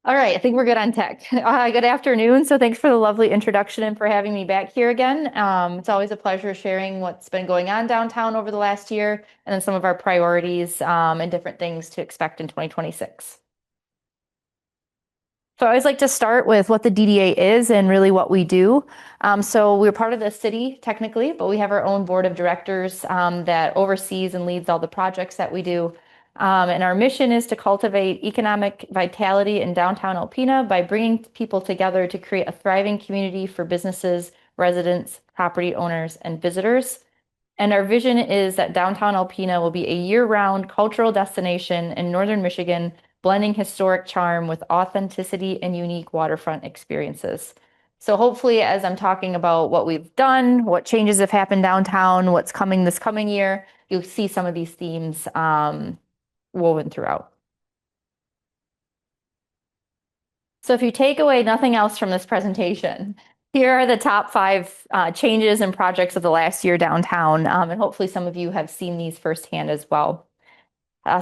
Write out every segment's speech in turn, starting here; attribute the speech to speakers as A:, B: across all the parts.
A: All right, I think we're good on tech. Good afternoon. So thanks for the lovely introduction and for having me back here again. It's always a pleasure sharing what's been going on downtown over the last year and then some of our priorities and different things to expect in 2026. So I always like to start with what the DDA is and really what we do. So we're part of the city technically, but we have our own board of directors that oversees and leads all the projects that we do. And our mission is to cultivate economic vitality in downtown Alpena by bringing people together to create a thriving community for businesses, residents, property owners, and visitors. And our vision is that downtown Alpena will be a year-round cultural destination in northern Michigan, blending historic charm with authenticity and unique waterfront experiences. So hopefully, as I'm talking about what we've done, what changes have happened downtown, what's coming this coming year, you'll see some of these themes woven throughout. So if you take away nothing else from this presentation, here are the top five changes and projects of the last year downtown, and hopefully some of you have seen these firsthand as well.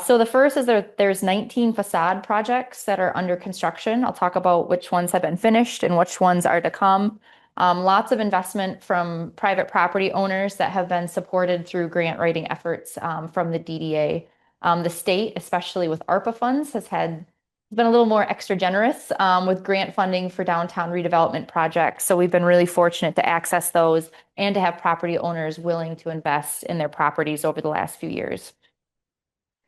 A: So the first is there's 19 facade projects that are under construction. I'll talk about which ones have been finished and which ones are to come. Lots of investment from private property owners that have been supported through grant writing efforts from the DDA. The state, especially with ARPA funds, has been a little more extra generous with grant funding for downtown redevelopment projects. So we've been really fortunate to access those and to have property owners willing to invest in their properties over the last few years.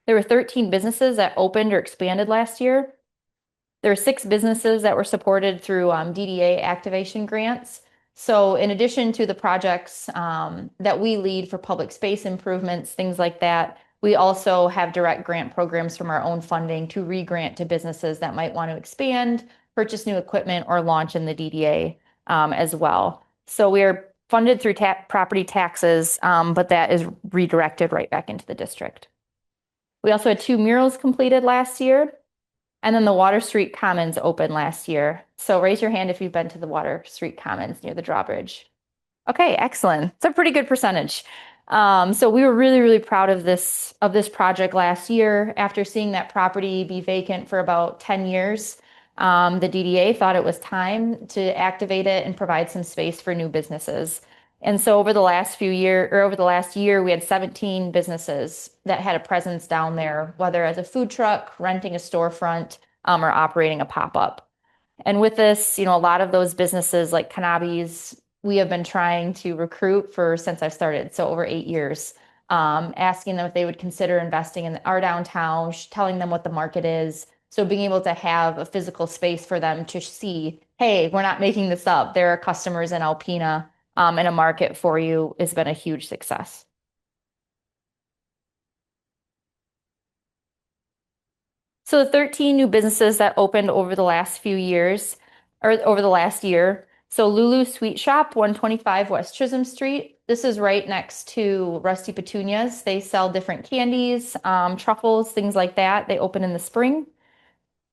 A: There were 13 businesses that opened or expanded last year. There were 6 businesses that were supported through DDA activation grants. So in addition to the projects that we lead for public space improvements, things like that, we also have direct grant programs from our own funding to re-grant to businesses that might want to expand, purchase new equipment, or launch in the DDA as well. So we are funded through property taxes, but that is redirected right back into the district. We also had 2 murals completed last year, and then the Water Street Commons opened last year. So raise your hand if you've been to the Water Street Commons near the drawbridge. Okay, excellent. It's a pretty good percentage. So we were really, really proud of this project last year. After seeing that property be vacant for about 10 years, the DDA thought it was time to activate it and provide some space for new businesses. And so over the last year, we had 17 businesses that had a presence down there, whether as a food truck, renting a storefront, or operating a pop-up. And with this, a lot of those businesses like Cannabis, we have been trying to recruit since I've started, so over 8 years, asking them if they would consider investing in our downtown, telling them what the market is. So being able to have a physical space for them to see, hey, we're not making this up. There are customers in Alpena and a market for you has been a huge success. So the 13 new businesses that opened over the last few years, or over the last year. So Lulu Sweet Shop, 125 West Chisholm Street. This is right next to Rusty Petunias. They sell different candies, truffles, things like that. They open in the spring.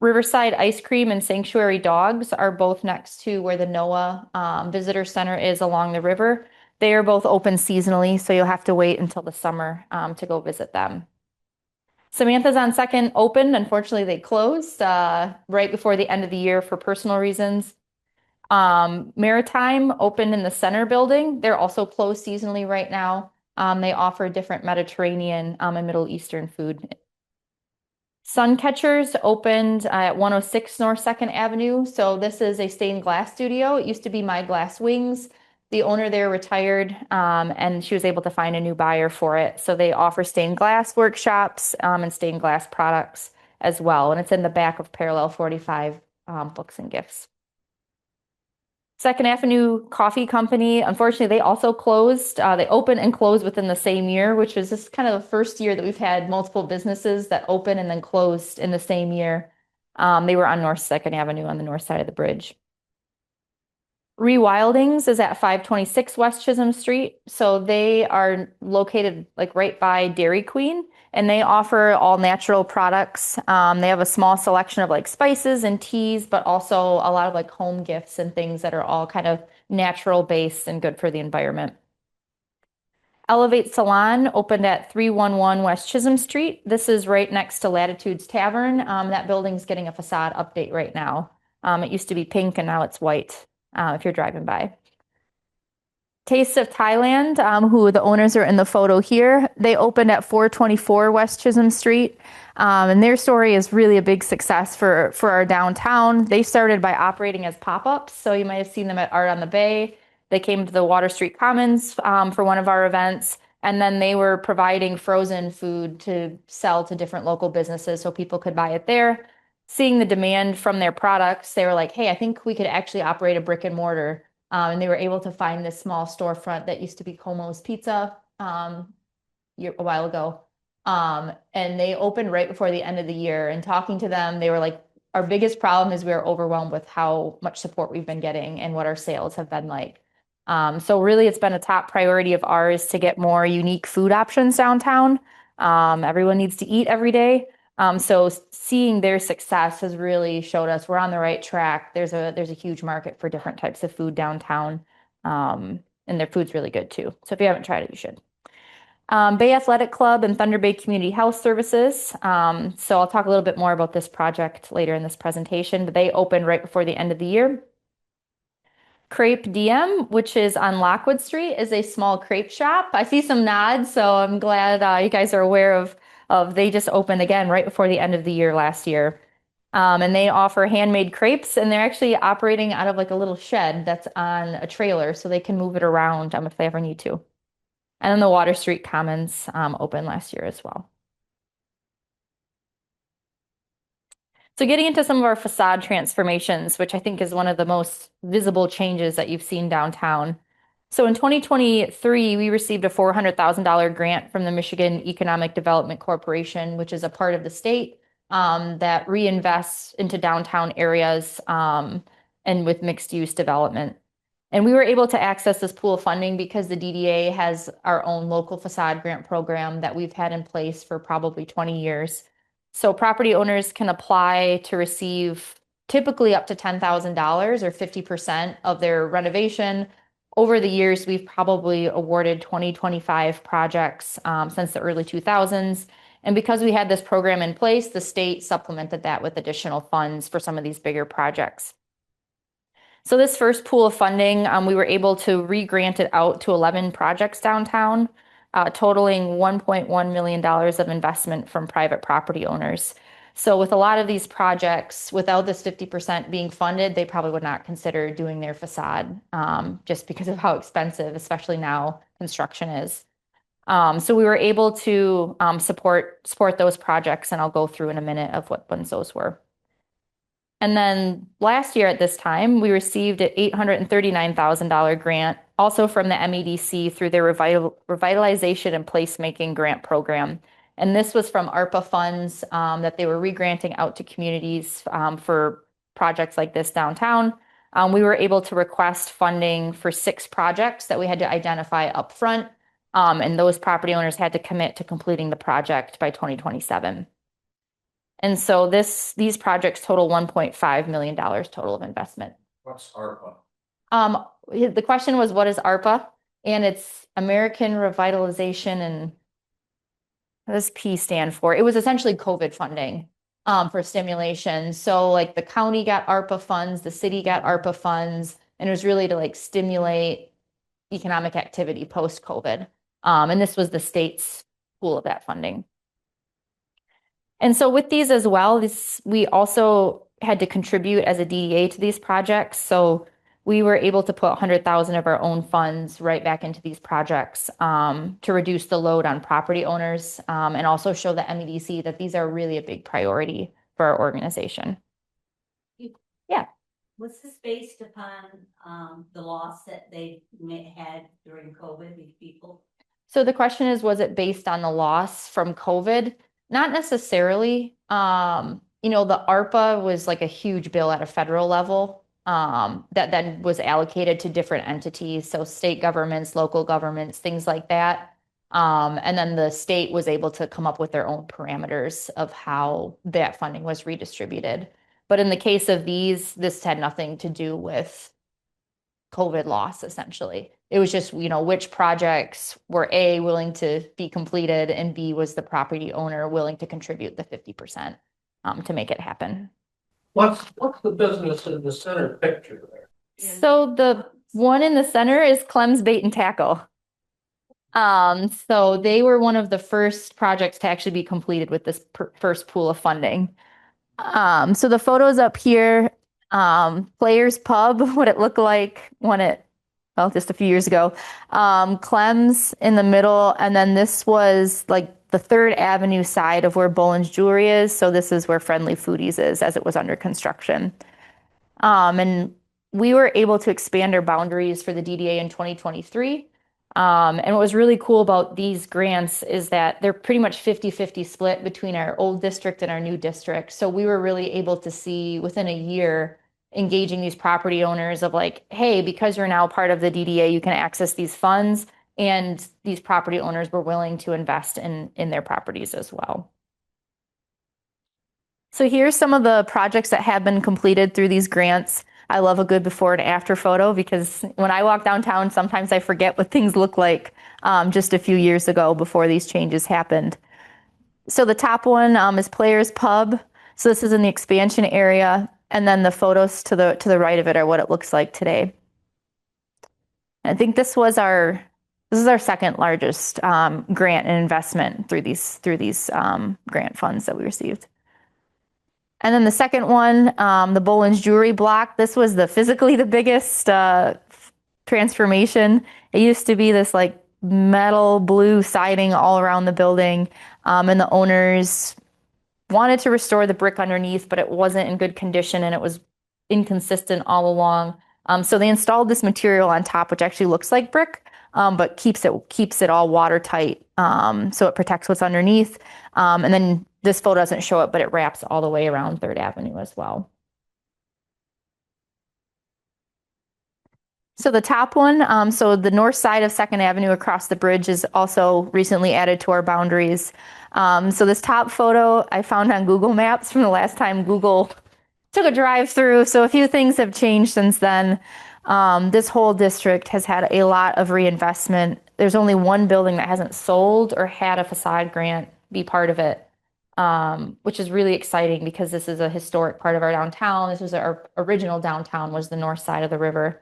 A: Riverside Ice Cream and Sanctuary Dogs are both next to where the NOAA Visitor Center is along the river. They are both open seasonally, so you'll have to wait until the summer to go visit them. Samantha's on Second opened. Unfortunately, they closed right before the end of the year for personal reasons. Maritime opened in the center building. They're also closed seasonally right now. They offer different Mediterranean and Middle Eastern food. Suncatchers opened at 106 North 2nd Avenue. So this is a stained glass studio. It used to be My Glass Wings. The owner there retired and she was able to find a new buyer for it. So they offer stained glass workshops and stained glass products as well. And it's in the back of Parallel 45 Books and Gifts. Second Avenue Coffee Company, unfortunately, they also closed. They opened and closed within the same year, which was just kind of the first year that we've had multiple businesses that opened and then closed in the same year. They were on North 2nd Avenue on the north side of the bridge. Rewildings is at 526 West Chisholm Street. So they are located like right by Dairy Queen and they offer all natural products. They have a small selection of like spices and teas, but also a lot of like home gifts and things that are all kind of natural based and good for the environment. Elevate Salon opened at 311 West Chisholm Street. This is right next to Latitudes Tavern. That building's getting a facade update right now. It used to be pink and now it's white, if you're driving by. Taste of Thailand, who the owners are in the photo here. They opened at 424 West Chisholm Street. And their story is really a big success for our downtown. They started by operating as pop-ups. So you might have seen them at Art on the Bay. They came to the Water Street Commons for one of our events. And then they were providing frozen food to sell to different local businesses so people could buy it there. Seeing the demand from their products, they were like, hey, I think we could actually operate a brick and mortar. And they were able to find this small storefront that used to be Como's Pizza a while ago. And they opened right before the end of the year. And talking to them, they were like, our biggest problem is we are overwhelmed with how much support we've been getting and what our sales have been like. So really, it's been a top priority of ours to get more unique food options downtown. Everyone needs to eat every day. So seeing their success has really showed us we're on the right track. There's a huge market for different types of food downtown. And their food's really good too. So if you haven't tried it, you should. Bay Athletic Club and Thunder Bay Community Health Services. So I'll talk a little bit more about this project later in this presentation, but they opened right before the end of the year. Crepe DM, which is on Lockwood Street, is a small crepe shop. I see some nods, so I'm glad you guys are aware of they just opened again right before the end of the year last year. And they offer handmade crepes, and they're actually operating out of like a little shed that's on a trailer, so they can move it around if they ever need to. And then the Water Street Commons opened last year as well. So getting into some of our facade transformations, which I think is one of the most visible changes that you've seen downtown. So in 2023, we received a $400,000 grant from the Michigan Economic Development Corporation, which is a part of the state that reinvests into downtown areas and with mixed use development. And we were able to access this pool of funding because the DDA has our own local facade grant program that we've had in place for probably 20 years. So property owners can apply to receive typically up to $10,000 or 50% of their renovation. Over the years, we've probably awarded 25 projects since the early 2000s. And because we had this program in place, the state supplemented that with additional funds for some of these bigger projects. So this first pool of funding, we were able to re-grant it out to 11 projects downtown, totaling $1.1 million of investment from private property owners. So with a lot of these projects, without this 50% being funded, they probably would not consider doing their facade just because of how expensive, especially now, construction is. So we were able to support those projects, and I'll go through in a minute of what ones those were. And then last year at this time, we received an $839,000 grant, also from the MEDC through their Revitalization and Placemaking Grant Program. And this was from ARPA funds that they were re-granting out to communities for projects like this downtown. We were able to request funding for 6 projects that we had to identify up front. And those property owners had to commit to completing the project by 2027. And so these projects total $1.5 million total of investment.
B: What's ARPA?
A: The question was, what is ARPA? And it's American Revitalization, and what does P stand for? It was essentially COVID funding for stimulation. So like the county got ARPA funds, the city got ARPA funds, and it was really to like stimulate economic activity post-COVID. And this was the state's pool of that funding. And so with these as well, we also had to contribute as a DDA to these projects. So we were able to put 100,000 of our own funds right back into these projects to reduce the load on property owners and also show the MEDC that these are really a big priority for our organization. Yeah.
C: Was this based upon the loss that they had during COVID, these people?
A: So the question is, was it based on the loss from COVID? Not necessarily. The ARPA was like a huge bill at a federal level that then was allocated to different entities. So state governments, local governments, things like that. And then the state was able to come up with their own parameters of how that funding was redistributed. But in the case of this had nothing to do with COVID loss, essentially. It was just, which projects were A, willing to be completed, and B, was the property owner willing to contribute the 50% to make it happen.
B: What's the business in the center picture there?
A: So the one in the center is Clem's Bait and Tackle. So they were one of the first projects to actually be completed with this first pool of funding. So the photos up here, Players Pub, what it looked like well, just a few years ago. Clem's in the middle, and then this was like the 3rd Avenue side of where Boland's Jewelry is. So this is where Friendly Foodies is as it was under construction. And we were able to expand our boundaries for the DDA in 2023. And what was really cool about these grants is that they're pretty much 50-50 split between our old district and our new district. So we were really able to see within a year engaging these property owners of like, hey, because you're now part of the DDA, you can access these funds. And these property owners were willing to invest in their properties as well. So here's some of the projects that have been completed through these grants. I love a good before and after photo because when I walk downtown, sometimes I forget what things look like just a few years ago before these changes happened. So the top one is Players Pub. So this is in the expansion area. And then the photos to the right of it are what it looks like today. I think this is our 2nd largest grant and investment through these grant funds that we received. And then the second one, the Boland's Jewelry block. This was physically the biggest transformation. It used to be this like metal blue siding all around the building, and the owners wanted to restore the brick underneath, but it wasn't in good condition and it was inconsistent all along. So they installed this material on top, which actually looks like brick, but keeps it all watertight, so it protects what's underneath. And then this photo doesn't show it, but it wraps all the way around 3rd Avenue as well. So the top one, so the north side of 2nd Avenue across the bridge is also recently added to our boundaries. So this top photo I found on Google Maps from the last time Google took a drive through. So a few things have changed since then. This whole district has had a lot of reinvestment. There's only one building that hasn't sold or had a facade grant be part of it, which is really exciting because this is a historic part of our downtown. This was our original downtown, was the north side of the river.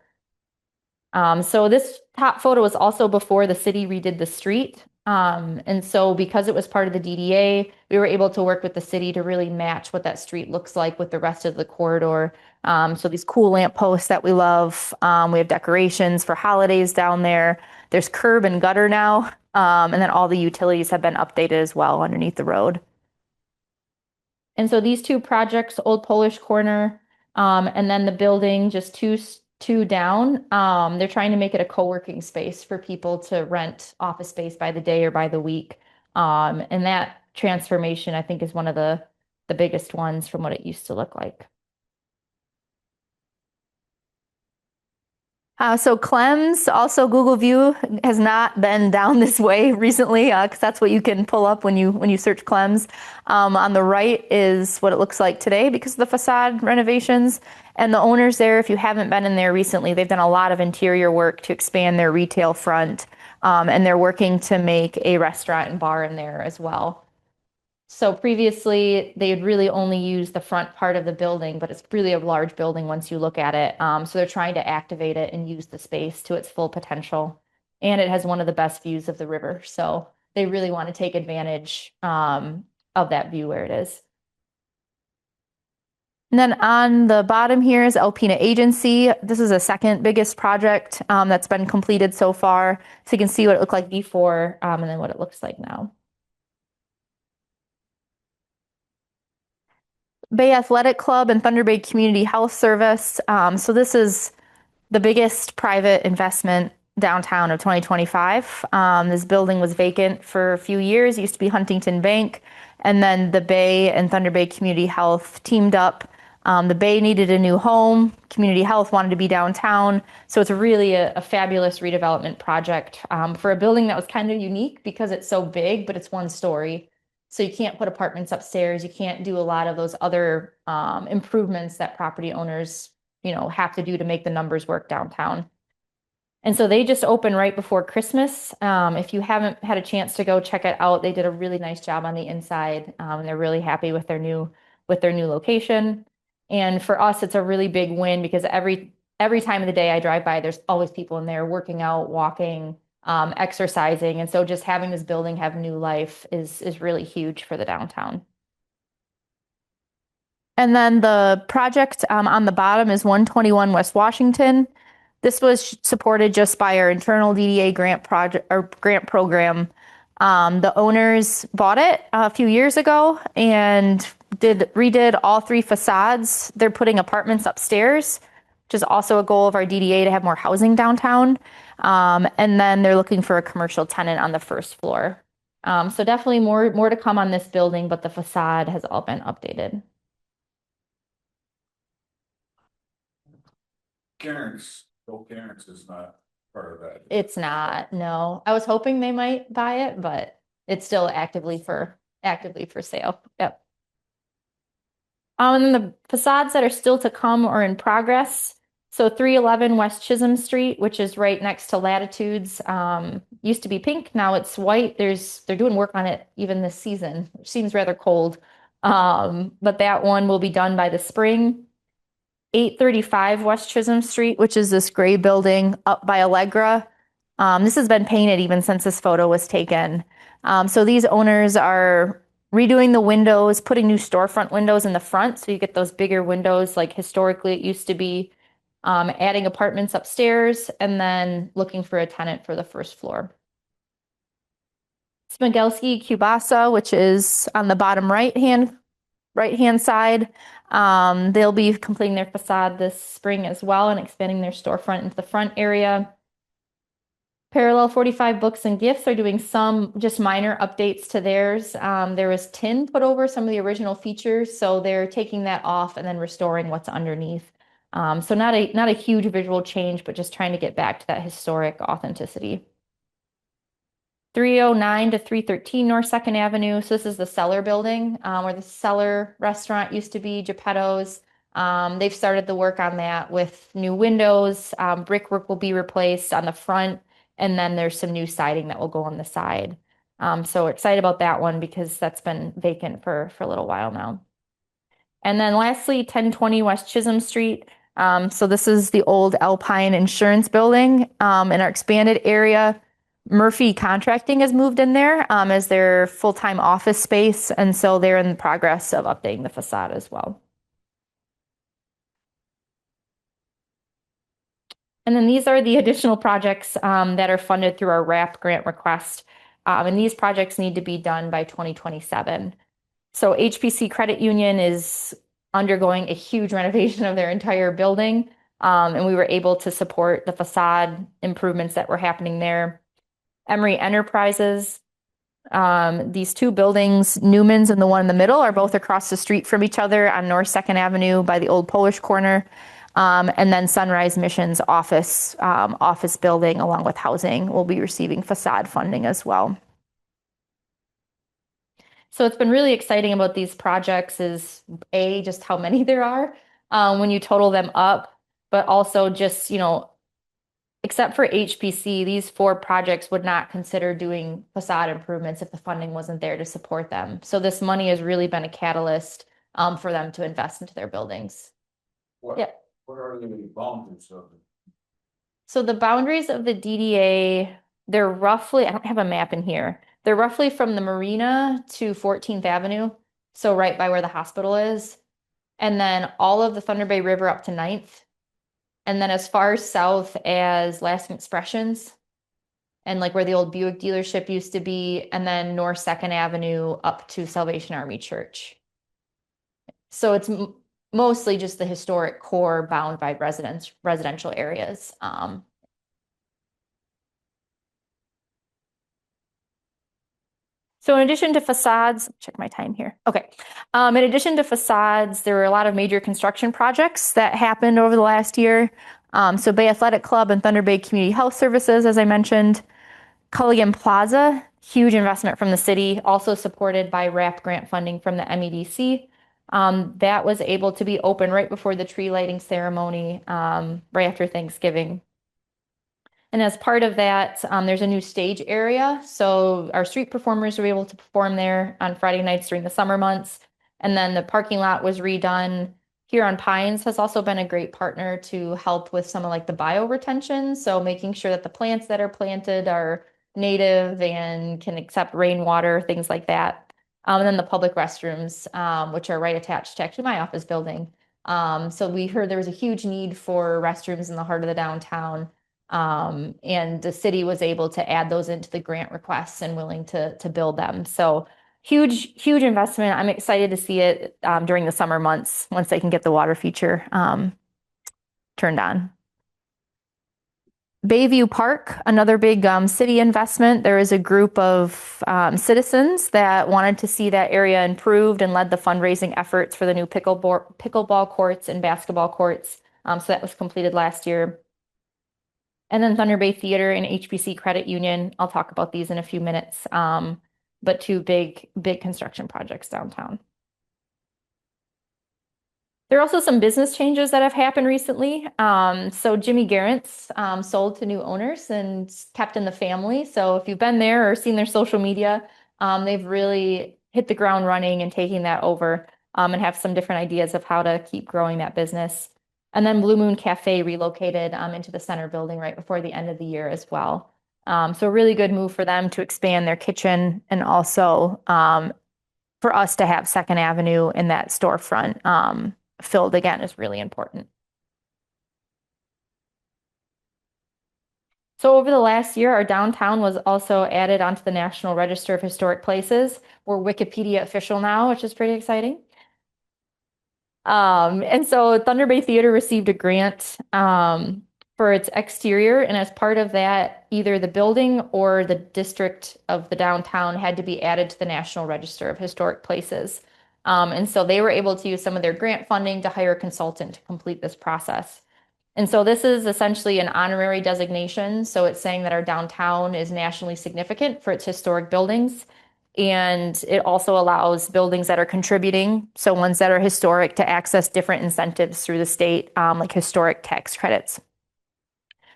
A: So this top photo was also before the city redid the street. And so because it was part of the DDA, we were able to work with the city to really match what that street looks like with the rest of the corridor. So these cool lamp posts that we love. We have decorations for holidays down there. There's curb and gutter now. And then all the utilities have been updated as well underneath the road. And so these 2 projects, Old Polish Corner, and then the building just two down, they're trying to make it a co-working space for people to rent office space by the day or by the week. And that transformation, I think, is one of the biggest ones from what it used to look like. So Clem's, also Google View has not been down this way recently because that's what you can pull up when you search Clem's. On the right is what it looks like today because of the facade renovations. And the owners there, if you haven't been in there recently, they've done a lot of interior work to expand their retail front. And they're working to make a restaurant and bar in there as well. So previously, they had really only used the front part of the building, but it's really a large building once you look at it. So they're trying to activate it and use the space to its full potential. And it has one of the best views of the river. So they really want to take advantage of that view where it is. And then on the bottom here is Alpena Agency. This is the 2nd biggest project that's been completed so far. So you can see what it looked like before and then what it looks like now. Bay Athletic Club and Thunder Bay Community Health Service. So this is the biggest private investment downtown of 2025. This building was vacant for a few years. It used to be Huntington Bank. And then the Bay and Thunder Bay Community Health teamed up. The Bay needed a new home. Community Health wanted to be downtown. So it's really a fabulous redevelopment project for a building that was kind of unique because it's so big, but it's 1 story. So you can't put apartments upstairs. You can't do a lot of those other improvements that property owners, have to do to make the numbers work downtown. And so they just opened right before Christmas. If you haven't had a chance to go check it out, they did a really nice job on the inside. They're really happy with their new location. And for us, it's a really big win because every time of the day I drive by, there's always people in there working out, walking, exercising. And so just having this building have new life is really huge for the downtown. And then the project on the bottom is 121 West Washington. This was supported just by our internal DDA grant project or grant program. The owners bought it a few years ago and redid all three facades. They're putting apartments upstairs, which is also a goal of our DDA to have more housing downtown. And then they're looking for a commercial tenant on the first floor. So definitely more to come on this building, but the facade has all been updated.
D: Karen's is not part of that.
A: It's not, no. I was hoping they might buy it, but it's still actively for sale. Yep. And then the facades that are still to come or in progress. So 311 West Chisholm Street, which is right next to Latitudes, used to be pink, now it's white. They're doing work on it even this season, which seems rather cold. But that one will be done by the spring. 835 West Chisholm Street, which is this gray building up by Allegra. This has been painted even since this photo was taken. So these owners are redoing the windows, putting new storefront windows in the front. So you get those bigger windows like historically it used to be, adding apartments upstairs, and then looking for a tenant for the first floor. Smigelski Kubasa, which is on the bottom right-hand side. They'll be completing their facade this spring as well and expanding their storefront into the front area. Parallel 45 Books and Gifts are doing some just minor updates to theirs. There was tin put over some of the original features, so they're taking that off and then restoring what's underneath. So not a huge visual change, but just trying to get back to that historic authenticity. 309 to 313 North 2nd Avenue. So this is the Cellar building, where the Cellar restaurant used to be, Geppetto's. They've started the work on that with new windows. Brickwork will be replaced on the front, and then there's some new siding that will go on the side. So excited about that one because that's been vacant for a little while now. And then lastly, 1020 West Chisholm Street. So this is the old Alpine Insurance building. In our expanded area, Murphy Contracting has moved in there as their full-time office space. And so they're in the progress of updating the facade as well. And then these are the additional projects that are funded through our RAP grant request. And these projects need to be done by 2027. So HPC Credit Union is undergoing a huge renovation of their entire building. And we were able to support the facade improvements that were happening there. Emory Enterprises, these two buildings, Newman's and the one in the middle, are both across the street from each other on North 2nd Avenue by the old Polish corner. And then Sunrise Missions office building along with housing will be receiving facade funding as well. So it's been really exciting about these projects is just how many there are when you total them up, but also just, except for HPC, these 4 projects would not consider doing facade improvements if the funding wasn't there to support them. So this money has really been a catalyst for them to invest into their buildings.
D: What are the boundaries of it?
A: So the boundaries of the DDA, they're roughly, I don't have a map in here. They're roughly from the Marina to 14th Avenue. So right by where the hospital is. And then all of the Thunder Bay River up to 9th. And then as far south as Lasting Expressions and like where the old Buick dealership used to be, and then North 2nd Avenue up to Salvation Army Church. So it's mostly just the historic core bound by residential areas. So in addition to facades, check my time here. Okay. In addition to facades, there were a lot of major construction projects that happened over the last year. So Bay Athletic Club and Thunder Bay Community Health Services, as I mentioned. Culligan Plaza, huge investment from the city, also supported by RAP grant funding from the MEDC. That was able to be open right before the tree lighting ceremony, right after Thanksgiving. And as part of that, there's a new stage area. So our street performers were able to perform there on Friday nights during the summer months. And then the parking lot was redone. Here on Pines has also been a great partner to help with some of like the bioretention. So making sure that the plants that are planted are native and can accept rainwater, things like that. And then the public restrooms, which are right attached to actually my office building. So we heard there was a huge need for restrooms in the heart of the downtown. And the city was able to add those into the grant requests and willing to build them. So huge investment. I'm excited to see it during the summer months once they can get the water feature turned on. Bayview Park, another big city investment. There is a group of citizens that wanted to see that area improved and led the fundraising efforts for the new pickleball courts and basketball courts. So that was completed last year. And then Thunder Bay Theater and HBC Credit Union. I'll talk about these in a few minutes. But two big construction projects downtown. There are also some business changes that have happened recently. So Jimmy Garrett's sold to new owners and kept in the family. So if you've been there or seen their social media, they've really hit the ground running and taking that over and have some different ideas of how to keep growing that business. And then Blue Moon Cafe relocated into the center building right before the end of the year as well. So a really good move for them to expand their kitchen and also for us to have Second Avenue in that storefront filled again is really important. So over the last year, our downtown was also added onto the National Register of Historic Places. We're Wikipedia official now, which is pretty exciting. And so Thunder Bay Theater received a grant for its exterior, and as part of that, either the building or the district of the downtown had to be added to the National Register of Historic Places. And so they were able to use some of their grant funding to hire a consultant to complete this process. And so this is essentially an honorary designation. So it's saying that our downtown is nationally significant for its historic buildings. And it also allows buildings that are contributing, so ones that are historic, to access different incentives through the state, like historic tax credits.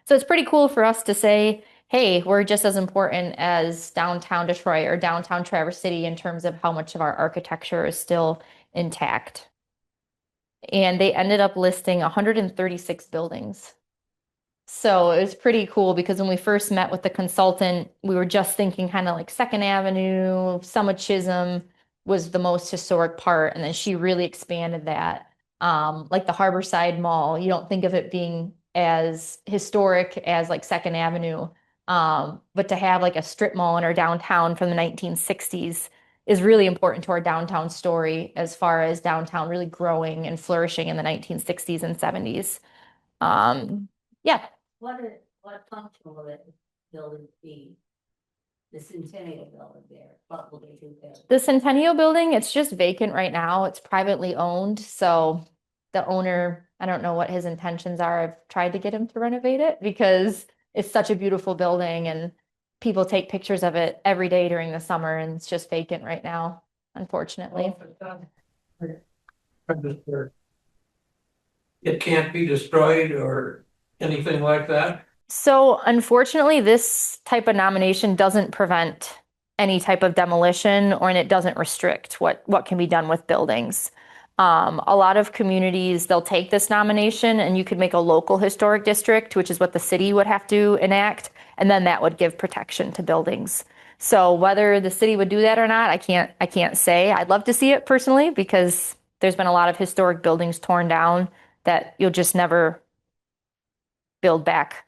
A: So it's pretty cool for us to say, hey, we're just as important as downtown Detroit or downtown Traverse City in terms of how much of our architecture is still intact. And they ended up listing 136 buildings. So it was pretty cool because when we first met with the consultant, we were just thinking kind of like Second Avenue, Summit Chisholm was the most historic part. And then she really expanded that. Like the Harborside Mall, you don't think of it being as historic as like Second Avenue. But to have like a strip mall in our downtown from the 1960s is really important to our downtown story as far as downtown really growing and flourishing in the 1960s and 70s. Yeah.
C: What function will it building be? The Centennial Building there, what will they do there?
A: The Centennial Building, it's just vacant right now. It's privately owned. So the owner, I don't know what his intentions are. I've tried to get him to renovate it because it's such a beautiful building and people take pictures of it every day during the summer and it's just vacant right now, unfortunately.
B: It can't be destroyed or anything like that?
A: So unfortunately, this type of nomination doesn't prevent any type of demolition and it doesn't restrict what can be done with buildings. A lot of communities, they'll take this nomination and you could make a local historic district, which is what the city would have to enact, and then that would give protection to buildings. So whether the city would do that or not, I can't say. I'd love to see it personally because there's been a lot of historic buildings torn down that you'll just never build back.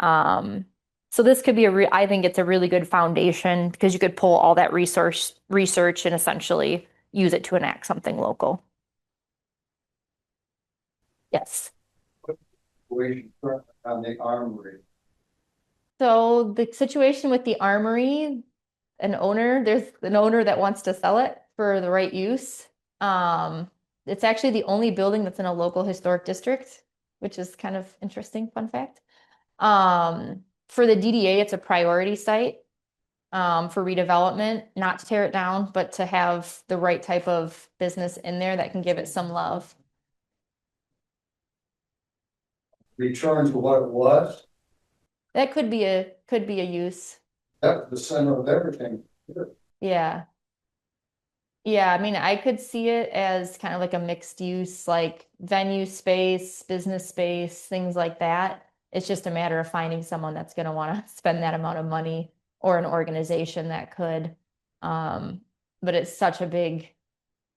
A: So this could be I think it's a really good foundation because you could pull all that research and essentially use it to enact something local. Yes.
D: On the armory.
A: So the situation with the armory, there's an owner that wants to sell it for the right use. It's actually the only building that's in a local historic district, which is kind of interesting, fun fact. For the DDA, it's a priority site for redevelopment, not to tear it down, but to have the right type of business in there that can give it some love.
D: Return to what it was?
A: That could be a use.
E: That's the center of everything.
A: Yeah. Yeah, I mean, I could see it as kind of like a mixed use, like venue space, business space, things like that. It's just a matter of finding someone that's going to want to spend that amount of money or an organization that could. But it's such a big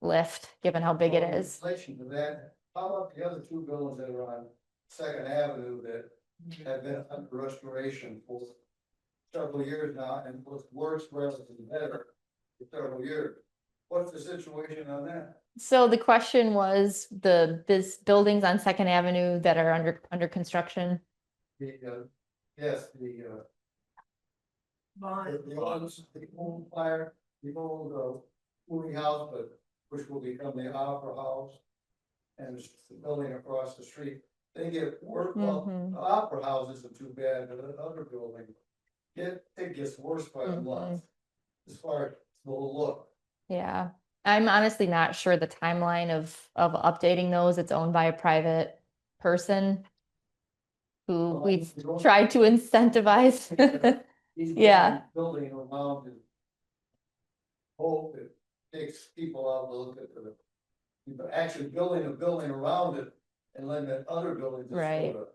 A: lift, given how big it
E: In
A: is.
E: relation to that, how about the other two buildings that are on Second Avenue that have been under restoration for several years now and was worse rather than better for several years? What's the situation on that?
A: So the question was this buildings on Second Avenue that are under construction.
E: Yes, the old fire, the old movie house, but which will become the opera house. And the building across the street, they get worse, well,
A: Mhm.
E: the opera house isn't too bad, but the other building, it gets worse by the month. As far as the look.
A: Yeah, I'm honestly not sure the timeline of updating those. It's owned by a private person who we've tried to incentivize. Yeah.
E: Building around and hope it takes people out to look at the, but actually building a building around it and letting that other building just
A: Right.
E: sort of.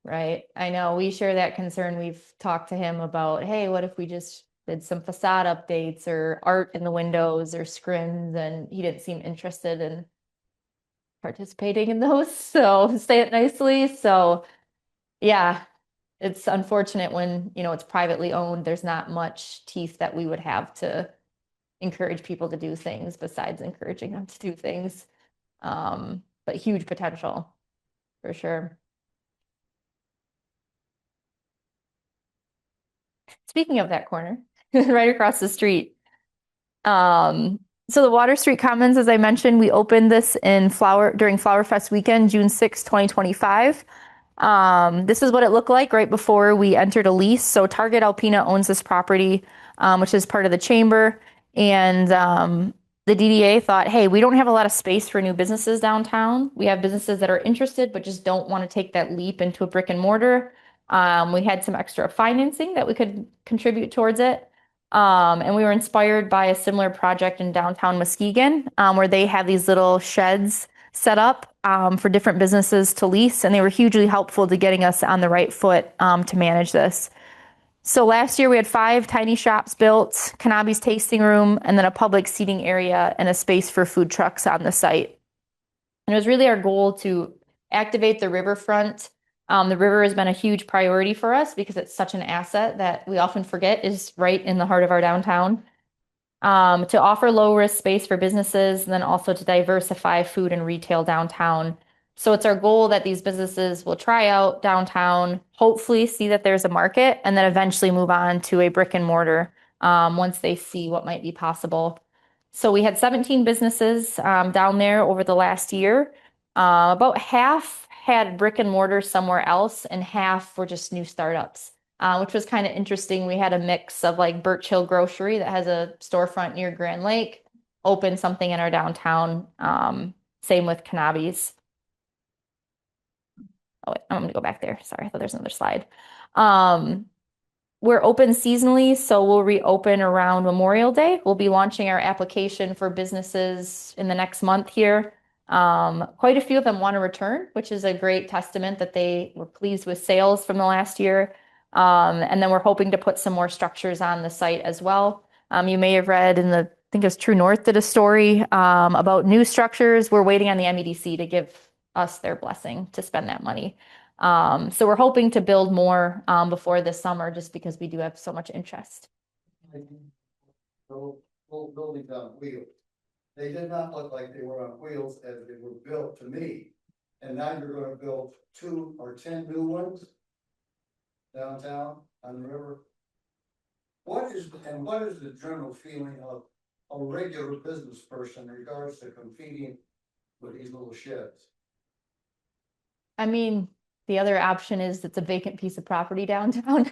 A: Right. I know we share that concern. We've talked to him about, hey, what if we just did some facade updates or art in the windows or scrims? And he didn't seem interested in participating in those. So say it nicely. So yeah, it's unfortunate when, it's privately owned. There's not much teeth that we would have to encourage people to do things besides encouraging them to do things. But huge potential for sure. Speaking of that corner, right across the street. So the Water Street Commons, as I mentioned, we opened this during Flower Fest weekend, June 6, 2025. This is what it looked like right before we entered a lease. So Target Alpena owns this property, which is part of the chamber. And the DDA thought, hey, we don't have a lot of space for new businesses downtown. We have businesses that are interested, but just don't want to take that leap into a brick and mortar. We had some extra financing that we could contribute towards it. And we were inspired by a similar project in downtown Muskegon, where they have these little sheds set up for different businesses to lease, and they were hugely helpful to getting us on the right foot to manage this. So last year we had 5 tiny shops built, cannabis tasting room, and then a public seating area and a space for food trucks on the site. And it was really our goal to activate the riverfront. The river has been a huge priority for us because it's such an asset that we often forget is right in the heart of our downtown. To offer low risk space for businesses, and then also to diversify food and retail downtown. So it's our goal that these businesses will try out downtown, hopefully see that there's a market, and then eventually move on to a brick and mortar once they see what might be possible. So we had 17 businesses down there over the last year. About half had brick and mortar somewhere else, and half were just new startups, which was kind of interesting. We had a mix of like Birch Hill Grocery that has a storefront near Grand Lake, opened something in our downtown. Same with cannabis. Oh, wait, I'm going to go back there. Sorry, I thought there's another slide. We're open seasonally, so we'll reopen around Memorial Day. We'll be launching our application for businesses in the next month here. Quite a few of them want to return, which is a great testament that they were pleased with sales from the last year. And then we're hoping to put some more structures on the site as well. You may have read I think it was True North did a story about new structures. We're waiting on the MEDC to give us their blessing to spend that money. So we're hoping to build more before this summer, just because we do have so much interest.
E: Those old buildings on wheels. They did not look like they were on wheels as they were built to me. And now you're gonna build 2 or 10 new ones downtown on the river. What is the general feeling of a regular business person in regards to competing with these little sheds?
A: I mean, the other option is it's a vacant piece of property downtown.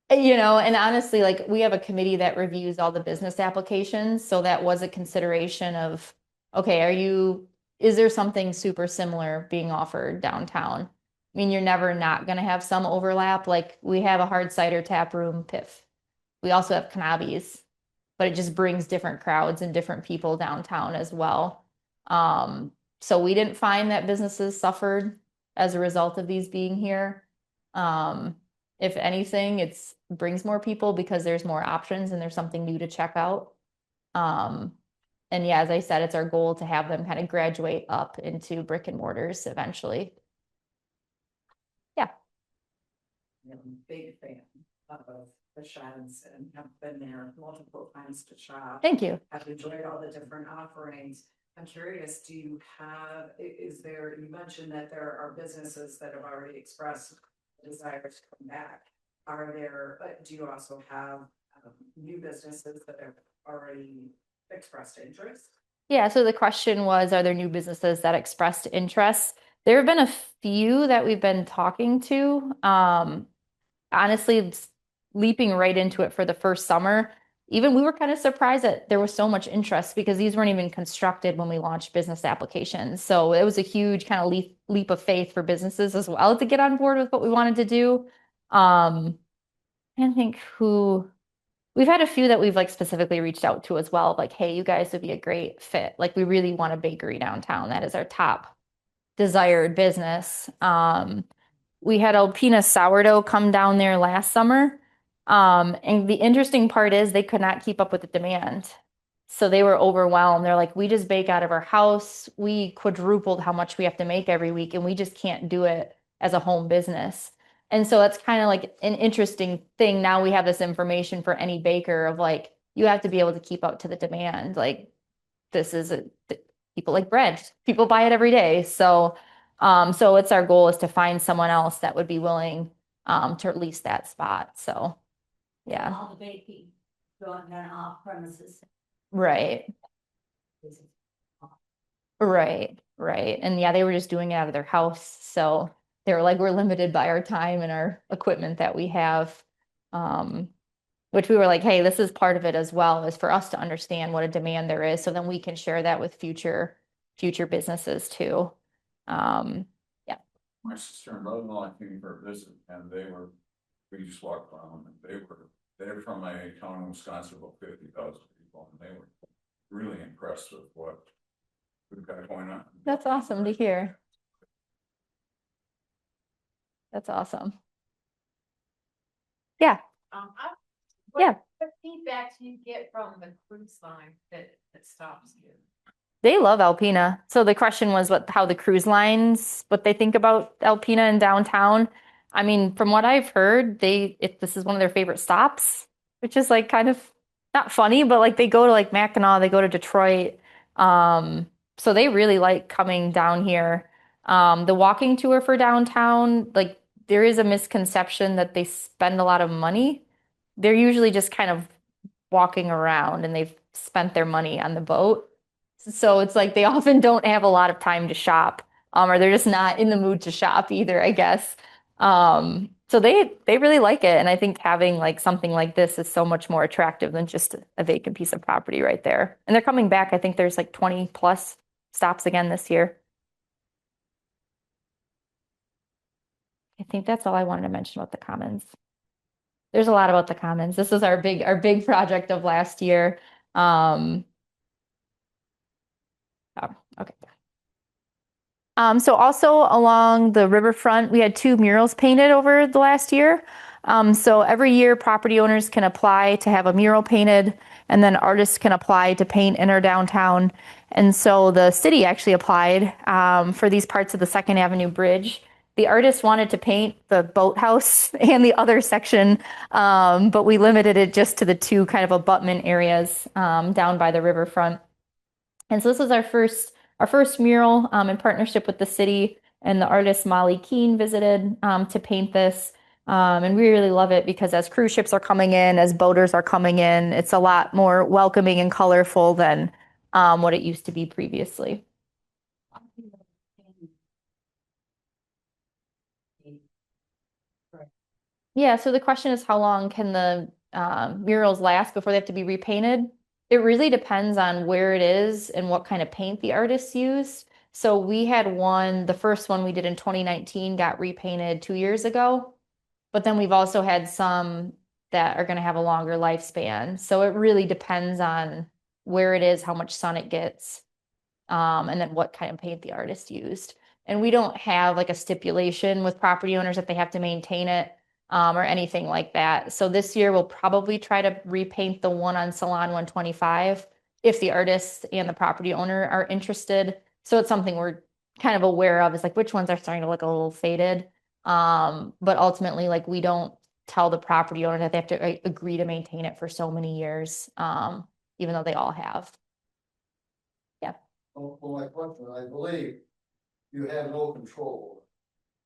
A: And honestly, like we have a committee that reviews all the business applications. So that was a consideration of, okay, is there something super similar being offered downtown? mean, you're never not going to have some overlap. Like we have a hard cider tap room, Piff. We also have cannabis, but it just brings different crowds and different people downtown as well. So we didn't find that businesses suffered as a result of these being here. If anything, it's brings more people because there's more options and there's something new to check out. And yeah, as I said, it's our goal to have them kind of graduate up into brick and mortars eventually. Yeah.
F: I'm a big fan of the sheds and have been there multiple times to shop.
A: Thank you.
F: I've enjoyed all the different offerings. I'm curious, do you have, is there, you mentioned that there are businesses that have already expressed a desire to come back. Are there, do you also have new businesses that have already expressed interest?
A: Yeah, so the question was, are there new businesses that expressed interest? There have been a few that we've been talking to. Honestly, leaping right into it for the first summer, even we were kind of surprised that there was so much interest because these weren't even constructed when we launched business applications. So it was a huge kind of leap of faith for businesses as well to get on board with what we wanted to do. I think who we've had a few that we've like specifically reached out to as well, like, hey, you guys would be a great fit. Like we really want a bakery downtown. That is our top desired business. We had Alpena sourdough come down there last summer. And the interesting part is they could not keep up with the demand. So they were overwhelmed. They're like, we just bake out of our house. We quadrupled how much we have to make every week, and we just can't do it as a home business. And so that's kind of like an interesting thing. Now we have this information for any baker of like, you have to be able to keep up to the demand. Like this is people like bread. People buy it every day. So it's our goal is to find someone else that would be willing to lease that spot. So yeah.
C: All the baking going on off premises.
A: Right. Right. And yeah, they were just doing it out of their house. So they were like, we're limited by our time and our equipment that we have. Which we were like, hey, this is part of it as well, is for us to understand what a demand there is. So then we can share that with future businesses too. Yeah.
D: My sister and brother-in-law came for a visit and we just walked around and they're from a town in Wisconsin, about 50,000 people, and they were really impressed with what we've got going on.
A: That's awesome to hear. That's awesome. Yeah. Yeah.
F: What feedback do you get from the cruise line that stops you?
A: They love Alpena. So the question was how the cruise lines, what they think about Alpena and downtown. I mean, from what I've heard, this is one of their favorite stops, which is like kind of not funny, but like they go to like Mackinac, they go to Detroit. So they really like coming down here. The walking tour for downtown, like there is a misconception that they spend a lot of money. They're usually just kind of walking around and they've spent their money on the boat. So it's like they often don't have a lot of time to shop, or they're just not in the mood to shop either, I guess. So they really like it. And I think having like something like this is so much more attractive than just a vacant piece of property right there. And they're coming back. I think there's like 20 plus stops again this year. I think that's all I wanted to mention about the Commons. There's a lot about the Commons. This is our big project of last year. Oh, okay. So also along the riverfront, we had 2 murals painted over the last year. So every year property owners can apply to have a mural painted, and then artists can apply to paint in our downtown. And so the city actually applied for these parts of the 2nd Avenue Bridge. The artist wanted to paint the boathouse and the other section, but we limited it just to the 2 kind of abutment areas down by the riverfront. And so this was our first mural in partnership with the city, and the artist Molly Keene visited to paint this. And we really love it because as cruise ships are coming in, as boaters are coming in, it's a lot more welcoming and colorful than what it used to be previously. Yeah, so the question is how long can the murals last before they have to be repainted? It really depends on where it is and what kind of paint the artist used. So we had one, the first one we did in 2019 got repainted 2 years ago. But then we've also had some that are going to have a longer lifespan. So it really depends on where it is, how much sun it gets, and then what kind of paint the artist used. And we don't have like a stipulation with property owners that they have to maintain it, or anything like that. So this year we'll probably try to repaint the one on Salon 125 if the artist and the property owner are interested. So it's something we're kind of aware of, is like which ones are starting to look a little faded. But ultimately, like we don't tell the property owner that they have to agree to maintain it for so many years, even though they all have.
E: For my question, I believe you have no control.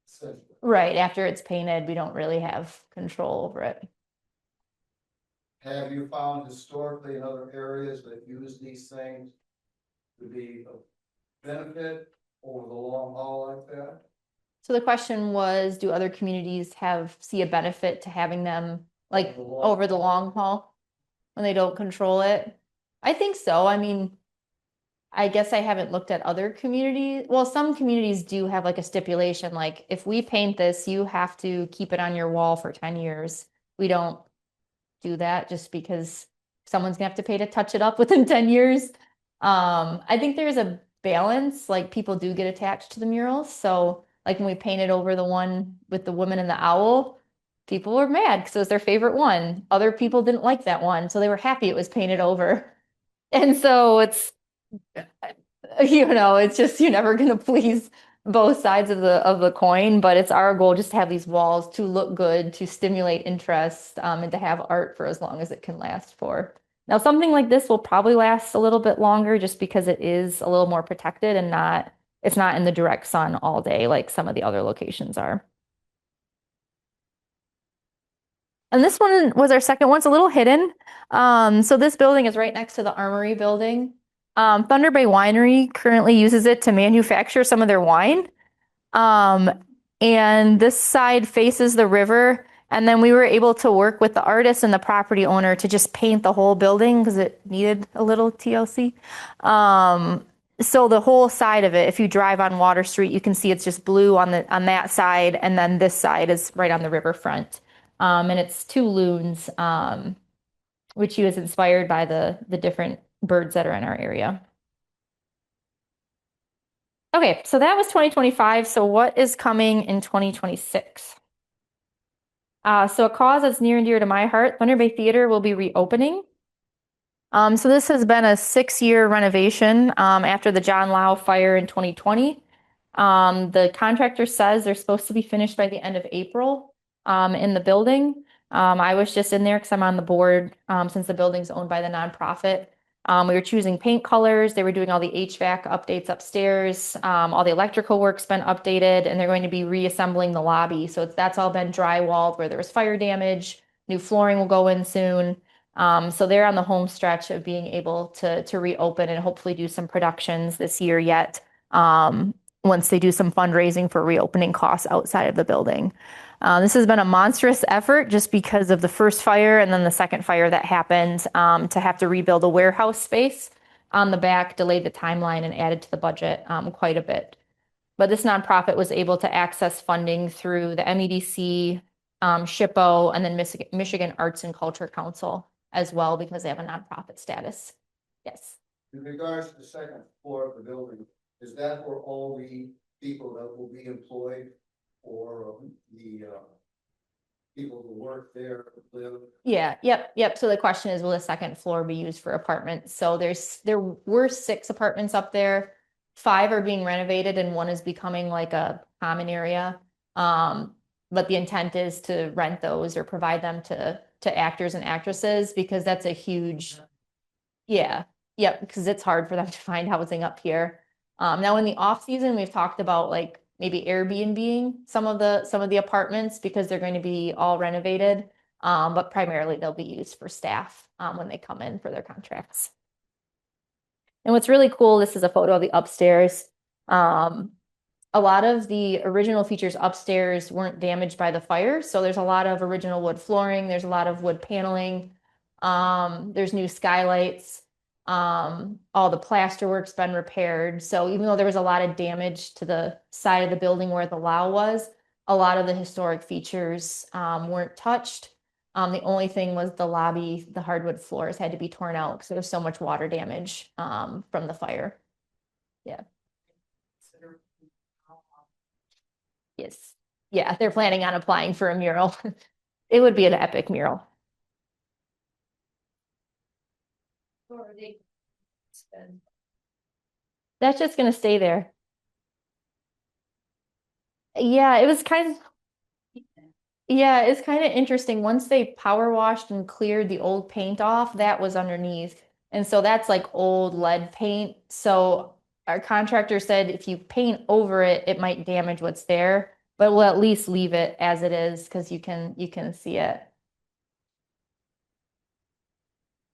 E: Essentially.
A: Right, after it's painted, we don't really have control over it.
E: Have you found historically in other areas that use these things to be of benefit over the long haul like that?
A: So the question was, do other communities see a benefit to having them like over the long haul when they don't control it? I think so. I mean, I guess I haven't looked at other communities. Well, some communities do have like a stipulation, like if we paint this, you have to keep it on your wall for 10 years. We don't do that just because someone's gonna have to pay to touch it up within 10 years. I think there's a balance, like people do get attached to the murals. So like when we painted over the one with the woman and the owl, people were mad because it was their favorite one. Other people didn't like that one, so they were happy it was painted over. And so it's it's just you're never going to please both sides of the coin, but it's our goal just to have these walls to look good, to stimulate interest, and to have art for as long as it can last for. Now, something like this will probably last a little bit longer just because it is a little more protected and it's not in the direct sun all day like some of the other locations are. And this one was our second one. It's a little hidden. So this building is right next to the Armory building. Thunder Bay Winery currently uses it to manufacture some of their wine. And this side faces the river. And then we were able to work with the artist and the property owner to just paint the whole building because it needed a little TLC. So the whole side of it, if you drive on Water Street, you can see it's just blue on that side, and then this side is right on the riverfront. And it's two loons, which he was inspired by the different birds that are in our area. Okay, so that was 2025. So what is coming in 2026? So a cause that's near and dear to my heart, Thunder Bay Theater will be reopening. So this has been a 6-year renovation after the John Lau fire in 2020. The contractor says they're supposed to be finished by the end of April in the building. I was just in there because I'm on the board since the building's owned by the nonprofit. We were choosing paint colors. They were doing all the HVAC updates upstairs. All the electrical work's been updated, and they're going to be reassembling the lobby. So that's all been drywalled where there was fire damage. New flooring will go in soon. So they're on the home stretch of being able to reopen and hopefully do some productions this year yet. Once they do some fundraising for reopening costs outside of the building. This has been a monstrous effort just because of the first fire and then the second fire that happened. To have to rebuild a warehouse space on the back delayed the timeline and added to the budget quite a bit. But this nonprofit was able to access funding through the MEDC, SHPO, and then Michigan Arts and Culture Council as well because they have a nonprofit status. Yes.
E: In regards to the second floor of the building, is that for all the people that will be employed or the people who work there live?
A: Yeah, yep. So the question is, will the second floor be used for apartments? So there were 6 apartments up there. 5 are being renovated and 1 is becoming like a common area. But the intent is to rent those or provide them to actors and actresses because that's a huge, yeah, because it's hard for them to find housing up here. Now in the off season, we've talked about like maybe Airbnb-ing some of the apartments because they're going to be all renovated. But primarily they'll be used for staff when they come in for their contracts. And what's really cool, this is a photo of the upstairs. A lot of the original features upstairs weren't damaged by the fire. So there's a lot of original wood flooring. There's a lot of wood paneling. There's new skylights. All the plaster work's been repaired. So even though there was a lot of damage to the side of the building where the low was, a lot of the historic features weren't touched. The only thing was the lobby, the hardwood floors had to be torn out because there was so much water damage from the fire. Yeah. Yes. Yeah, they're planning on applying for a mural. It would be an epic mural. That's just gonna stay there. Yeah, it was kind of, yeah, it's kind of interesting. Once they power washed and cleared the old paint off, that was underneath. And so that's like old lead paint. So our contractor said if you paint over it, it might damage what's there, but we'll at least leave it as it is because you can see it.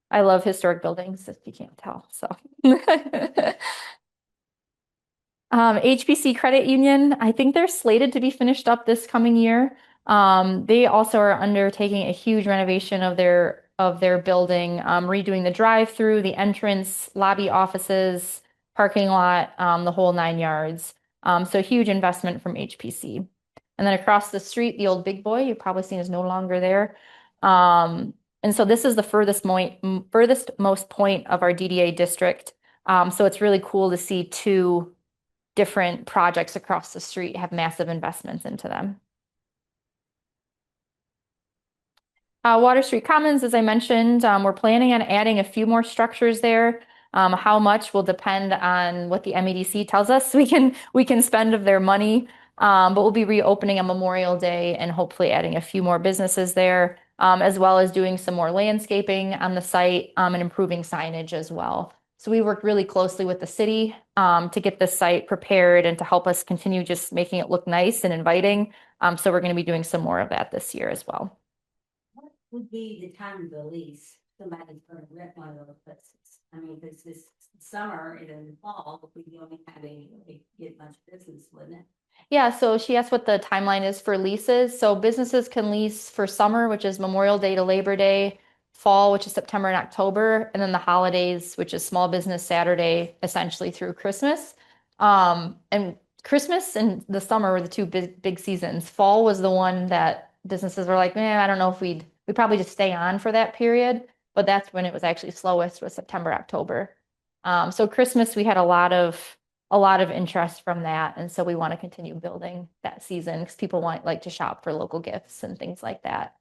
A: I love historic buildings, if you can't tell, so. HBC Credit Union, I think they're slated to be finished up this coming year. They also are undertaking a huge renovation of their building, redoing the drive-through, the entrance, lobby offices, parking lot, the whole 9 yards. So huge investment from HPC. And then across the street, the old Big Boy, you've probably seen is no longer there. And so this is the furthest most point of our DDA district. So it's really cool to see two different projects across the street have massive investments into them. Water Street Commons, as I mentioned, we're planning on adding a few more structures there. How much will depend on what the MEDC tells us we can spend of their money. But we'll be reopening on Memorial Day and hopefully adding a few more businesses there, as well as doing some more landscaping on the site and improving signage as well. So we worked really closely with the city to get this site prepared and to help us continue just making it look nice and inviting. So we're going to be doing some more of that this year as well.
C: What would be the time of the lease? Somebody's going to rent one of those places. I mean, if it's this summer and in the fall, we only have get much business, wouldn't it?
A: Yeah, so she asked what the timeline is for leases. So businesses can lease for summer, which is Memorial Day to Labor Day, fall, which is September and October, and then the holidays, which is Small Business Saturday, essentially through Christmas. And Christmas and the summer were the two big seasons. Fall was the one that businesses were like, man, I don't know if we'd probably just stay on for that period, but that's when it was actually slowest, was September, October. So Christmas, we had a lot of interest from that. And so we want to continue building that season because people like to shop for local gifts and things like that.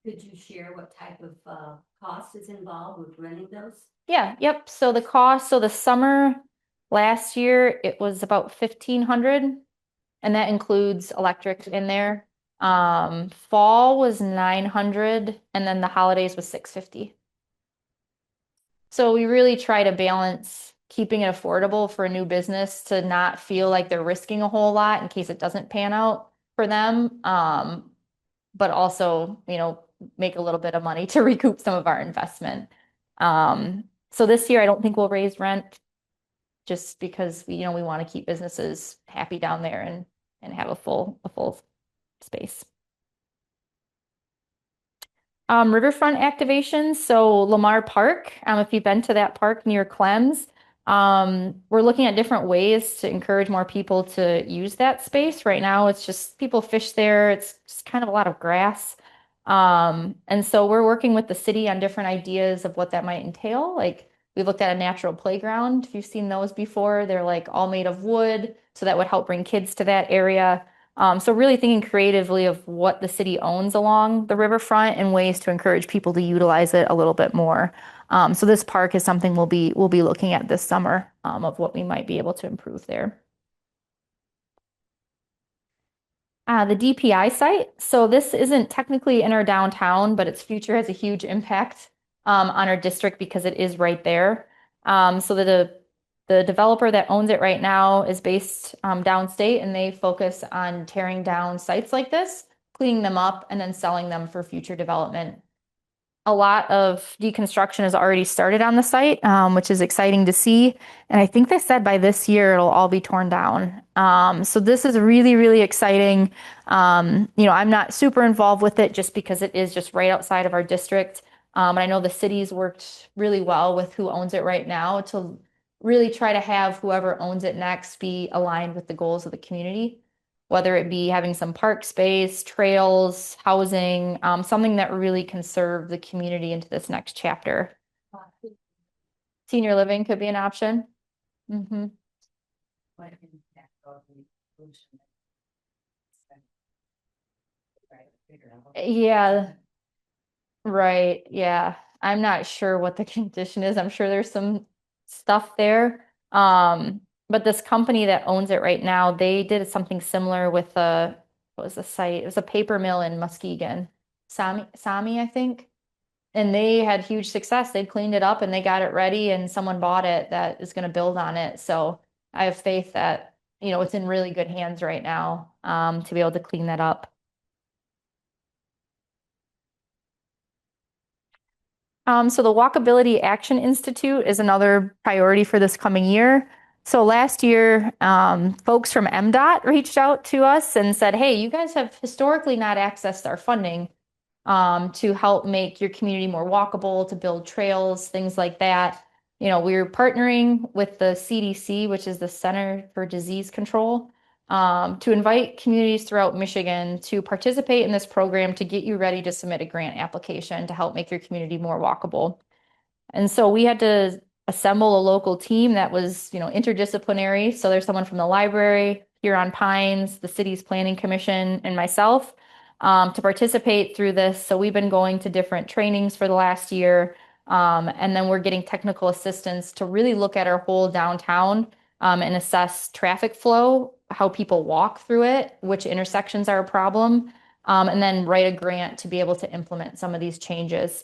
C: Could you share what type of cost is involved with renting those?
A: Yeah, yep. So the cost, so the summer last year, it was about 1,500, and that includes electric in there. Fall was 900, and then the holidays was 650. So we really try to balance keeping it affordable for a new business to not feel like they're risking a whole lot in case it doesn't pan out for them. But also, make a little bit of money to recoup some of our investment. So this year, I don't think we'll raise rent just because we want to keep businesses happy down there and have a full space. Riverfront activations. So Lamar Park, if you've been to that park near Clems, we're looking at different ways to encourage more people to use that space. Right now, it's just people fish there. It's just kind of a lot of grass. And so we're working with the city on different ideas of what that might entail. Like we looked at a natural playground. If you've seen those before, they're like all made of wood. So that would help bring kids to that area. So really thinking creatively of what the city owns along the riverfront and ways to encourage people to utilize it a little bit more. So this park is something we'll be looking at this summer of what we might be able to improve there. The DPI site. So this isn't technically in our downtown, but its future has a huge impact on our district because it is right there. So the developer that owns it right now is based downstate, and they focus on tearing down sites like this, cleaning them up, and then selling them for future development. A lot of deconstruction has already started on the site, which is exciting to see. And I think they said by this year it'll all be torn down. So this is really, really exciting. I'm not super involved with it just because it is just right outside of our district. And I know the city's worked really well with who owns it right now to really try to have whoever owns it next be aligned with the goals of the community, whether it be having some park space, trails, housing, something that really can serve the community into this next chapter. Senior living could be an option. Hmm.
C: What impact of the pollution? Right, figure out.
A: Yeah, right. Yeah. I'm not sure what the condition is. I'm sure there's some stuff there. But this company that owns it right now, they did something similar with what was the site? It was a paper mill in Muskegon. Sami, I think. And they had huge success. They cleaned it up and they got it ready and someone bought it that is going to build on it. So I have faith that, it's in really good hands right now, to be able to clean that up. So the Walkability Action Institute is another priority for this coming year. So last year, folks from MDOT reached out to us and said, hey, you guys have historically not accessed our funding to help make your community more walkable, to build trails, things like that. We're partnering with the CDC, which is the Center for Disease Control, to invite communities throughout Michigan to participate in this program to get you ready to submit a grant application to help make your community more walkable. And so we had to assemble a local team that was, interdisciplinary. So there's someone from the library, Huron Pines, the city's planning commission, and myself to participate through this. So we've been going to different trainings for the last year. And then we're getting technical assistance to really look at our whole downtown and assess traffic flow, how people walk through it, which intersections are a problem, and then write a grant to be able to implement some of these changes.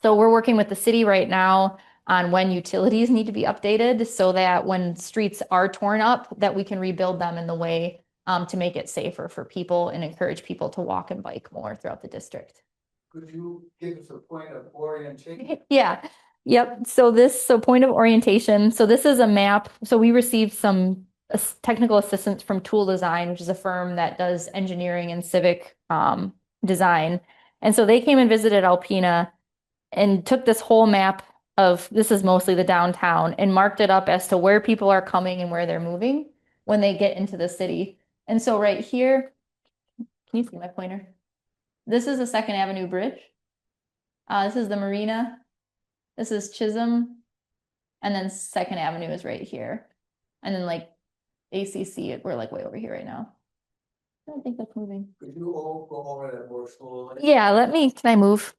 A: So we're working with the city right now on when utilities need to be updated so that when streets are torn up, that we can rebuild them in the way to make it safer for people and encourage people to walk and bike more throughout the district.
E: Could you give us a point of orientation?
A: Yeah. Yep. So point of orientation. So this is a map. So we received some technical assistance from Tool Design, which is a firm that does engineering and civic design. And so they came and visited Alpena and took this whole map of, this is mostly the downtown, and marked it up as to where people are coming and where they're moving when they get into the city. And so right here, can you see my pointer? This is the Second Avenue Bridge. This is the Marina. This is Chisholm. And then Second Avenue is right here. And then like ACC, we're like way over here right now. I don't think that's moving.
E: Could you all go over that more slowly?
A: Yeah, can I move?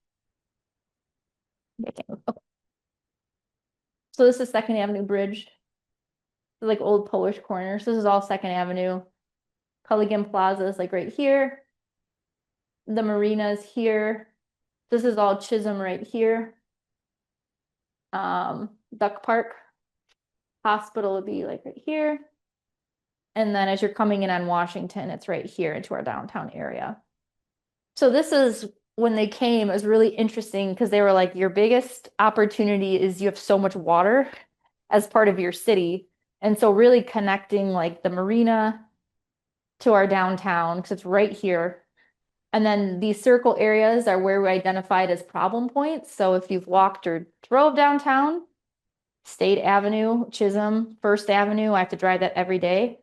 A: I can't move. Okay. So this is Second Avenue Bridge. Like old Polish corners. This is all Second Avenue. Culligan Plaza is like right here. The marina is here. This is all Chisholm right here. Duck Park. Hospital would be like right here. And then as you're coming in on Washington, it's right here into our downtown area. So this is when they came, it was really interesting because they were like, your biggest opportunity is you have so much water as part of your city. And so really connecting like the marina to our downtown, because it's right here. And then these circle areas are where we identified as problem points. So if you've walked or drove downtown, State Avenue, Chisholm, First Avenue, I have to drive that every day.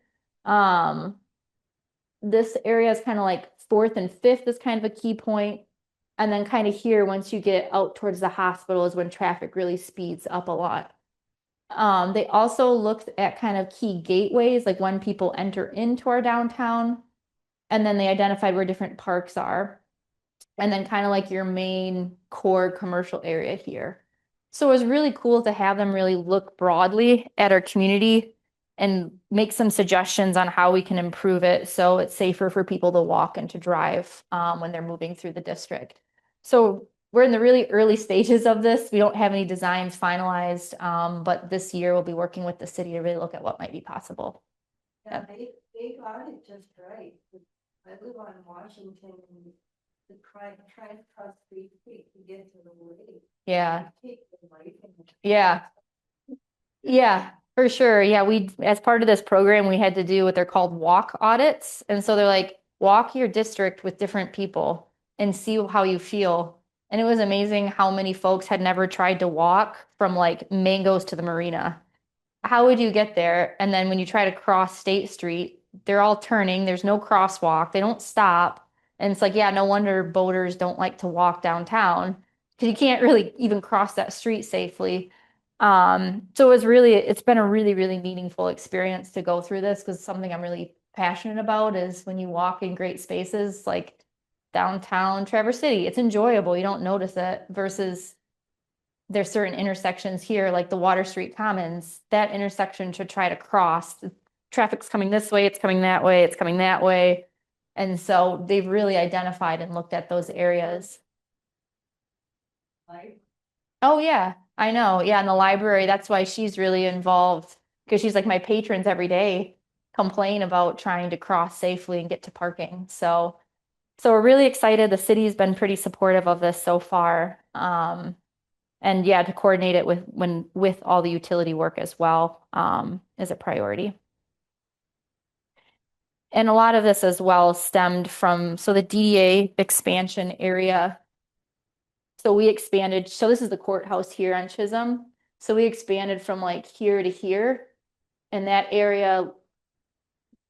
A: This area is kind of like Fourth and Fifth is kind of a key point. And then kind of here, once you get out towards the hospital is when traffic really speeds up a lot. They also looked at kind of key gateways, like when people enter into our downtown, and then they identified where different parks are. And then kind of like your main core commercial area here. So it was really cool to have them really look broadly at our community and make some suggestions on how we can improve it so it's safer for people to walk and to drive when they're moving through the district. So we're in the really early stages of this. We don't have any designs finalized, but this year we'll be working with the city to really look at what might be possible.
C: Yeah, they got it just right. I live on Washington, and to try to cross 3 feet to get to the lake.
A: Yeah.
C: Take the lake and-
A: Yeah. Yeah, for sure. Yeah, as part of this program, we had to do what they're called walk audits. And so they're like, walk your district with different people and see how you feel. And it was amazing how many folks had never tried to walk from like Mangoes to the marina. How would you get there? And then when you try to cross State Street, they're all turning, there's no crosswalk, they don't stop. And it's like, yeah, no wonder boaters don't like to walk downtown because you can't really even cross that street safely. So it's been a really, really meaningful experience to go through this because something I'm really passionate about is when you walk in great spaces like downtown Traverse City, it's enjoyable. You don't notice it versus there's certain intersections here, like the Water Street Commons, that intersection to try to cross. The traffic's coming this way, it's coming that way, it's coming that way. And so they've really identified and looked at those areas.
C: Like,
A: Oh, yeah, I know. Yeah, in the library, that's why she's really involved because she's like my patrons every day complain about trying to cross safely and get to parking. So we're really excited. The city's been pretty supportive of this so far. And yeah, to coordinate it with all the utility work as well, is a priority. And a lot of this as well stemmed from, so the DDA expansion area. So we expanded, so this is the courthouse here on Chisholm. So we expanded from like here to here. And that area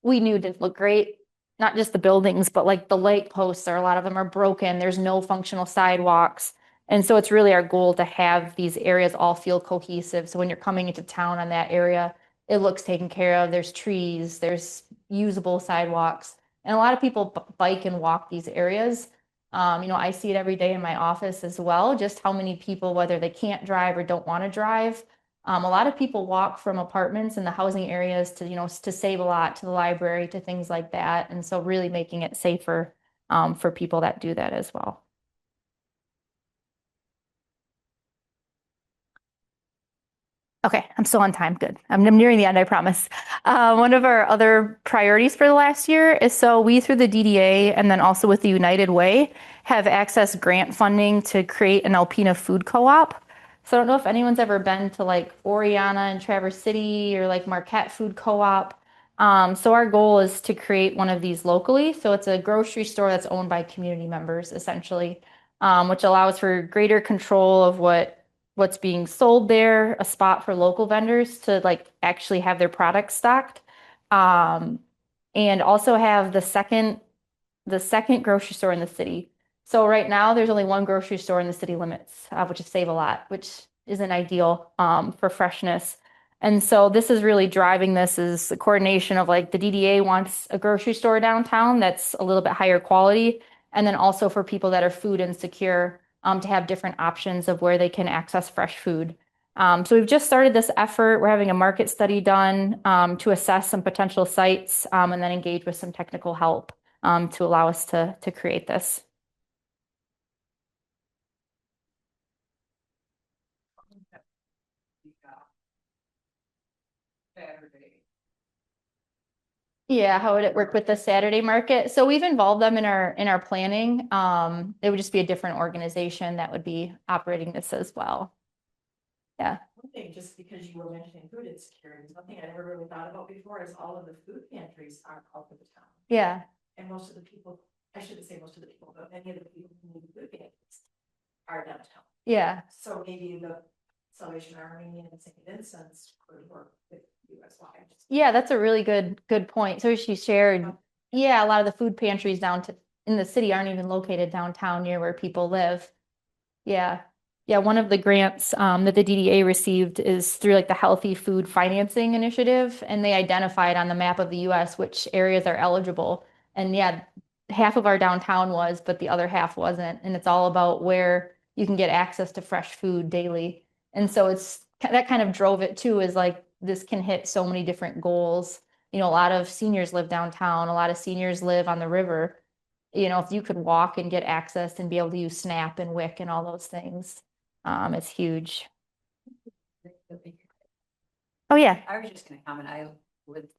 A: we knew didn't look great. Not just the buildings, but like the light posts are, a lot of them are broken. There's no functional sidewalks. And so it's really our goal to have these areas all feel cohesive. So when you're coming into town on that area, it looks taken care of. There's trees, there's usable sidewalks. And a lot of people bike and walk these areas. I see it every day in my office as well, just how many people, whether they can't drive or don't want to drive, a lot of people walk from apartments in the housing areas to, to save a lot, to the library, to things like that. And so really making it safer for people that do that as well. Okay, I'm still on time. Good. I'm nearing the end, I promise. One of our other priorities for the last year is so we, through the DDA and then also with the United Way, have accessed grant funding to create an Alpena food co-op. So I don't know if anyone's ever been to like Oriana and Traverse City or like Marquette Food Co-op. So our goal is to create one of these locally. So it's a grocery store that's owned by community members, essentially, which allows for greater control of what's being sold there, a spot for local vendors to like actually have their products stocked. And also have the second grocery store in the city. So right now there's only one grocery store in the city limits, which is Save a Lot, which isn't ideal for freshness. And so this is really driving this is the coordination of like the DDA wants a grocery store downtown that's a little bit higher quality. And then also for people that are food insecure, to have different options of where they can access fresh food. So we've just started this effort. We're having a market study done to assess some potential sites and then engage with some technical help to allow us to create this.
F: Saturday.
A: Yeah, how would it work with the Saturday market? So we've involved them in our planning. It would just be a different organization that would be operating this as well. Yeah.
G: One thing, just because you were mentioning food insecurity, one thing I never really thought about before is all of the food pantries are all over the town.
A: Yeah.
G: And most of the people, I shouldn't say most of the people, but many of the people who need food pantries are downtown.
A: Yeah.
G: So maybe the Salvation Army and St. Vincent's could work with you as well.
A: Yeah, that's a really good point. So she shared, yeah, a lot of the food pantries in the city aren't even located downtown near where people live. Yeah. Yeah, one of the grants that the DDA received is through like the Healthy Food Financing Initiative, and they identified on the map of the US which areas are eligible. And yeah, half of our downtown was, but the other half wasn't. And it's all about where you can get access to fresh food daily. And so that kind of drove it too, is like this can hit so many different goals. A lot of seniors live downtown, a lot of seniors live on the river. If you could walk and get access and be able to use SNAP and WIC and all those things, it's huge. Oh, yeah.
C: I was just gonna comment, I lived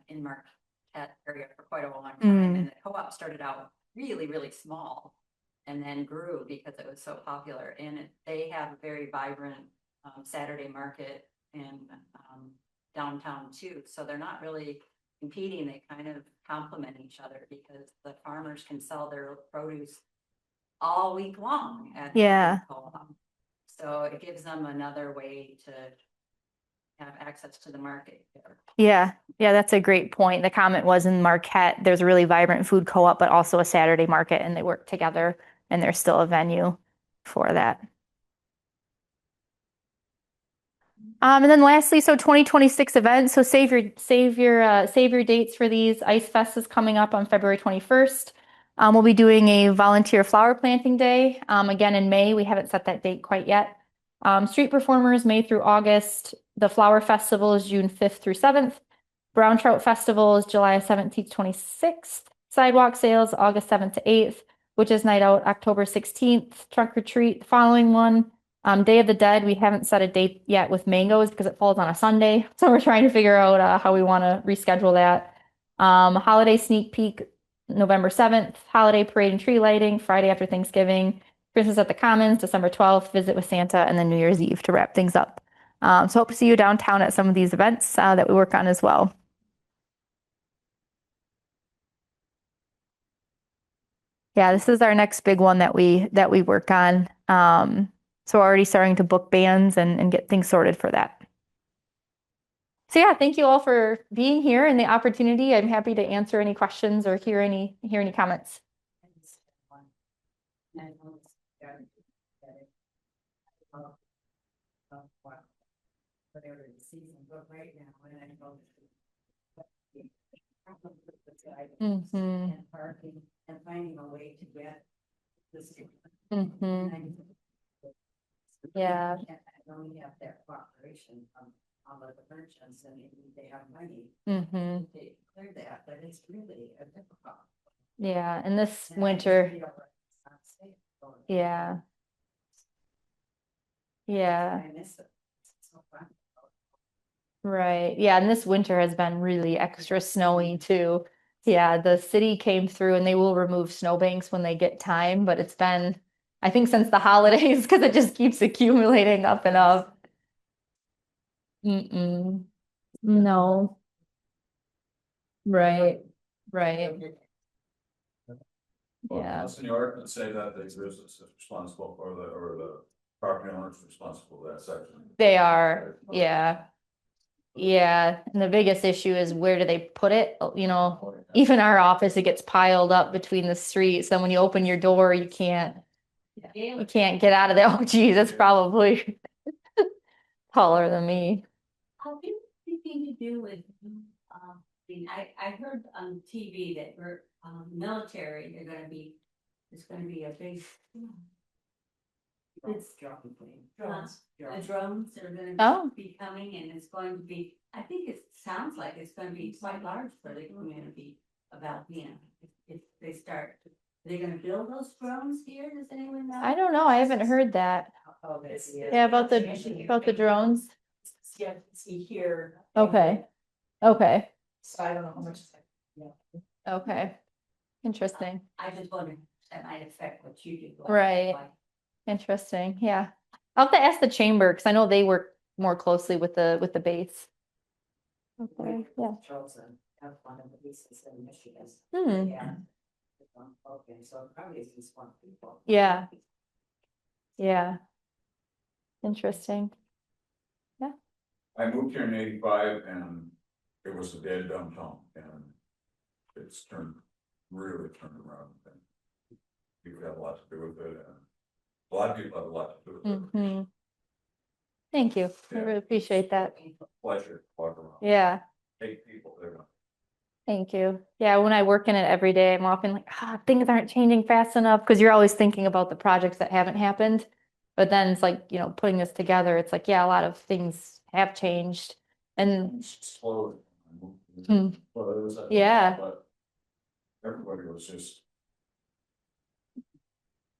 C: in Marquette area for quite a long time, and the co-op started out really, really small and then grew because it was so popular, and they have a very vibrant Saturday market in downtown too, so they're not really competing, they kind of complement each other because the farmers can sell their produce all week long at. the
A: Yeah.
C: co-op. So it gives them another way to have access to the market.
A: Yeah, yeah, that's a great point. The comment was in Marquette, there's a really vibrant food co-op, but also a Saturday market, and they work together, and there's still a venue for that. And then lastly, so 2026 events. So save your dates for these. Ice Fest is coming up on February 21st. We'll be doing a volunteer flower planting day. Again in May. We haven't set that date quite yet. Street performers May through August. The Flower Festival is June 5th through 7th. Brown Trout Festival is July 17th, 26th. Sidewalk sales August 7th to 8th. Witches Night Out October 16th. Trunk or treat the following one. Day of the Dead, we haven't set a date yet with mangoes because it falls on a Sunday. So we're trying to figure out how we want to reschedule that. Holiday sneak peek, November 7th. Holiday parade and tree lighting, Friday after Thanksgiving. Christmas at the Commons, December 12th. Visit with Santa, and then New Year's Eve to wrap things up. So hope to see you downtown at some of these events that we work on as well. Yeah, this is our next big one that we work on. So we're already starting to book bands and get things sorted for that. So yeah, thank you all for being here and the opportunity. I'm happy to answer any questions or hear any comments.
C: Whatever the season, but right now, when I go.
A: Mhm.
C: And parking and finding a way to get this.
A: Mhm. Yeah.
C: I only have that cooperation from all of the merchants and they have money.
A: Mhm.
C: They clear that, but it's really a difficult.
A: Yeah, and this
C: And I just
A: winter,
C: feel like it's not safe for them.
A: yeah. Yeah.
C: I miss it. It's so fun.
A: Right. Yeah, and this winter has been really extra snowy too. Yeah, the city came through and they will remove snowbanks when they get time, but it's been, I think, since the holidays because it just keeps accumulating up and up. Mm-mm. No. Right. Right.
D: Well,
A: Yeah.
D: us in the ordinance say that the business is responsible for or the property owner is responsible for that section.
A: They are. Yeah. Yeah, and the biggest issue is where do they put it? You know, even our office, it gets piled up between the streets. And when you open your door, you can't get out of there. Oh, geez, that's probably taller than me.
H: Have you anything to do with, I heard on TV that we're, military, it's gonna be a big. It's
F: Drones.
H: the drones are gonna
A: Oh.
H: be coming and it's going to be, I think it sounds like it's gonna be quite large for the community of Alpena. If they start, they're gonna build those drones here, does anyone know?
A: I don't know. I haven't heard that. Yeah, about the drones.
F: Yeah, see here.
A: Okay. Okay.
F: So I don't know how much.
A: Okay. Interesting.
H: I just wondered, if that might affect what you do.
A: Right. Interesting. Yeah. I'll have to ask the chamber because I know they work more closely with the base. Okay. Yeah.
C: Chosen, have one of the pieces in Michigan.
A: Hmm.
C: Yeah. Okay, so probably it's just one people.
A: Yeah. Yeah. Interesting.
D: I moved here in '85 and it was a dead downtown and it's really turned around. And people have a lot to do with it and a lot of people have a lot to do with it.
A: Hmm. Thank you. I
D: Yeah.
A: really appreciate that.
D: Pleasure to walk around.
A: Yeah.
D: Take people there.
A: Thank you. Yeah, when I work in it every day, I'm often like, things aren't changing fast enough because you're always thinking about the projects that haven't happened. But then it's like, putting this together, it's like, yeah, a lot of things have changed. And
D: Slowly.
A: Hmm.
D: Well, it was.
A: Yeah.
D: But everybody was just.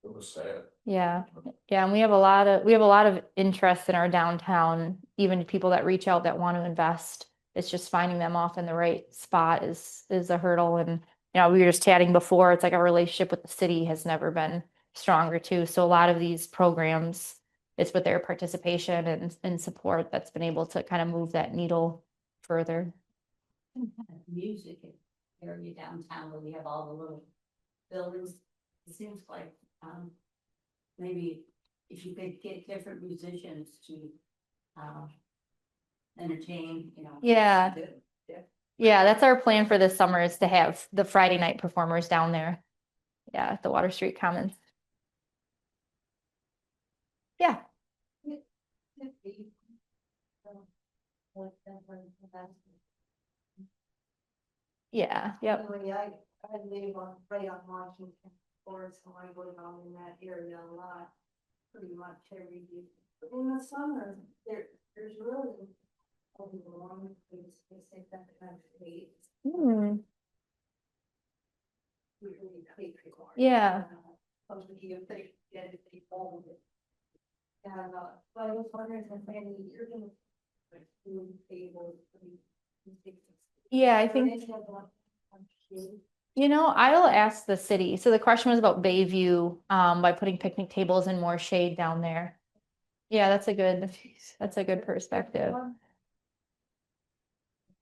D: It was sad.
A: yeah, and we have a lot of interest in our downtown, even people that reach out that want to invest. It's just finding them off in the right spot is a hurdle. And we were just chatting before, it's like our relationship with the city has never been stronger too. So a lot of these programs, it's with their participation and support that's been able to kind of move that needle further.
H: Music area downtown where we have all the little buildings. It seems like maybe if you could get different musicians to, entertain,
A: Yeah.
F: Yeah.
A: Yeah, that's our plan for this summer is to have the Friday night performers down there. Yeah, at the Water Street Commons. Yeah. Yeah, yep.
G: Anyway, I live on, right on Washington, Forest, so I go down in that area a lot, pretty much every year. But in the summer, there's really only one place, they say that kind of hate.
A: Hmm.
G: Usually hate for.
A: Yeah.
G: Something you think, get it, people. And, but I was wondering if maybe you're gonna. Like, food tables.
A: Yeah, I think, I'll ask the city. So the question was about Bayview, by putting picnic tables and more shade down there. Yeah, that's a good perspective.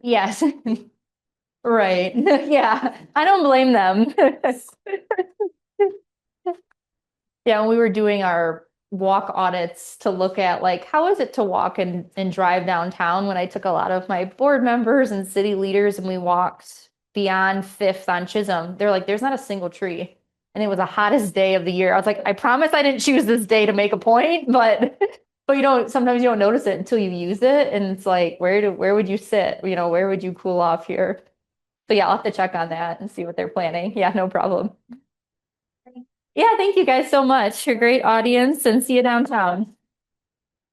A: Yes. Right. Yeah, I don't blame them. Yeah, when we were doing our walk audits to look at like how is it to walk and drive downtown when I took a lot of my board members and city leaders and we walked beyond Fifth on Chisholm, they're like, there's not a single tree. And it was the hottest day of the year. I was like, I promise I didn't choose this day to make a point, but sometimes you don't notice it until you use it. And it's like, where would you sit? Where would you cool off here? So yeah, I'll have to check on that and see what they're planning. Yeah, no problem. Yeah, thank you guys so much. You're a great audience and see you downtown.